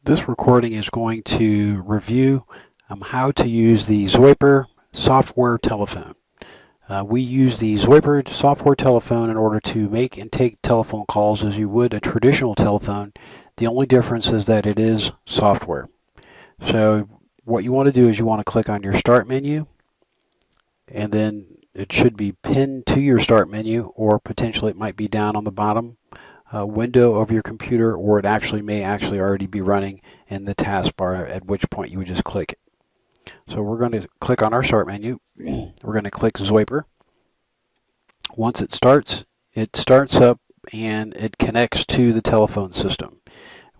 This recording is going to review how to use the Zoiper software telephone. We use the Zoiper software telephone in order to make and take telephone calls as you would a traditional telephone. The only difference is that it is software. So what you want to do is you want to click on your start menu, and then it should be pinned to your start menu, or potentially it might be down on the bottom window of your computer, or it may already be running in the taskbar, at which point you would just click it. So we're going to click on our start menu. We're going to click Zoiper. Once it starts up and it connects to the telephone system.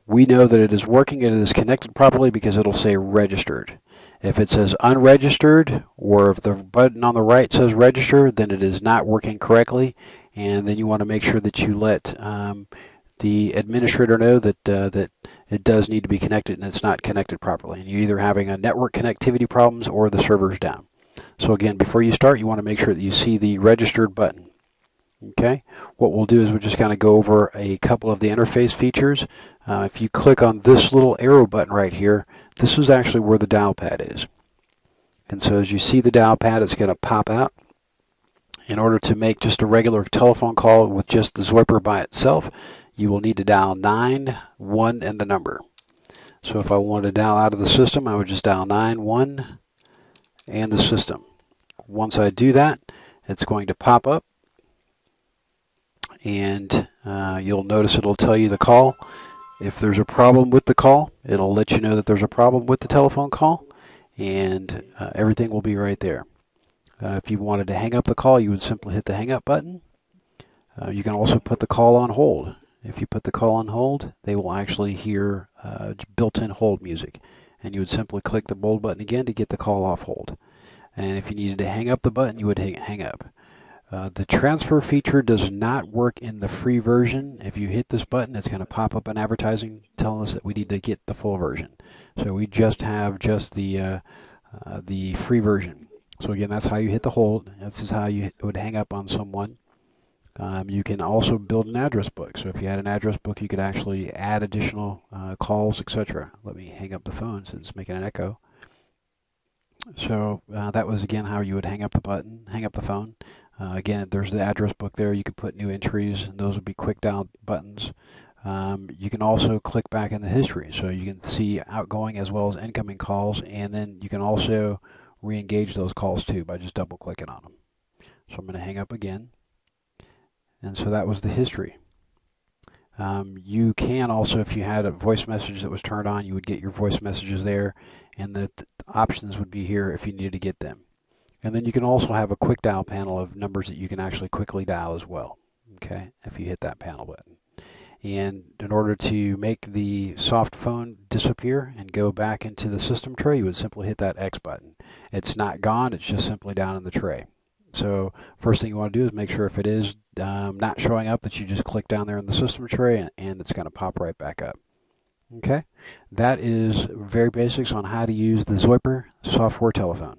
We know that it is working, it is connected properly because it'll say registered. If it says unregistered, or if the button on the right says register, then it is not working correctly, and then you want to make sure that you let the administrator know that that it does need to be connected and it's not connected properly, and you're either having a network connectivity problems or the server's down. So again, before you start, you want to make sure that you see the registered button. Okay, what we'll do is we'll just kind of go over a couple of the interface features. If you click on this little arrow button right here, this is actually where the dial pad is. And so as you see the dial pad, it's going to pop out. In order to make just a regular telephone call with just the Zoiper by itself, you will need to dial 9-1 and the number. So if I wanted to dial out of the system, I would just dial 9-1 and the system. Once I do that, it's going to pop up, and you'll notice it'll tell you the call. If there's a problem with the call, it'll let you know that there's a problem with the telephone call, and everything will be right there. If you wanted to hang up the call, you would simply hit the hang up button. You can also put the call on hold. If you put the call on hold, they will actually hear built-in hold music, and you would simply click the bold button again to get the call off hold. And if you needed to hang up the button, you would hang up. The transfer feature does not work in the free version. If you hit this button, it's going to pop up an advertising telling us that we need to get the full version. So we just have the free version. So again, that's how you hit the hold. This is how you would hang up on someone. You can also build an address book. So if you had an address book, you could actually add additional calls, etc. Let me hang up the phone since it's making an echo. So that was again how you would hang up the phone. Again, there's the address book there. You could put new entries, and those would be quick dial buttons. You can also click back in the history, so you can see outgoing as well as incoming calls, and then you can also re-engage those calls too by just double clicking on them. So I'm going to hang up again, and so that was the history. You can also, if you had a voice message that was turned on, you would get your voice messages there, and the options would be here if you needed to get them. And then you can also have a quick dial panel of numbers that you can actually quickly dial as well, okay, if you hit that panel button. And in order to make the soft phone disappear and go back into the system tray, you would simply hit that X button. It's not gone, it's just simply down in the tray. So first thing you want to do is make sure if it is not showing up, that you just click down there in the system tray, and it's going to pop right back up. Okay, that is very basics on how to use the Zoiper software telephone.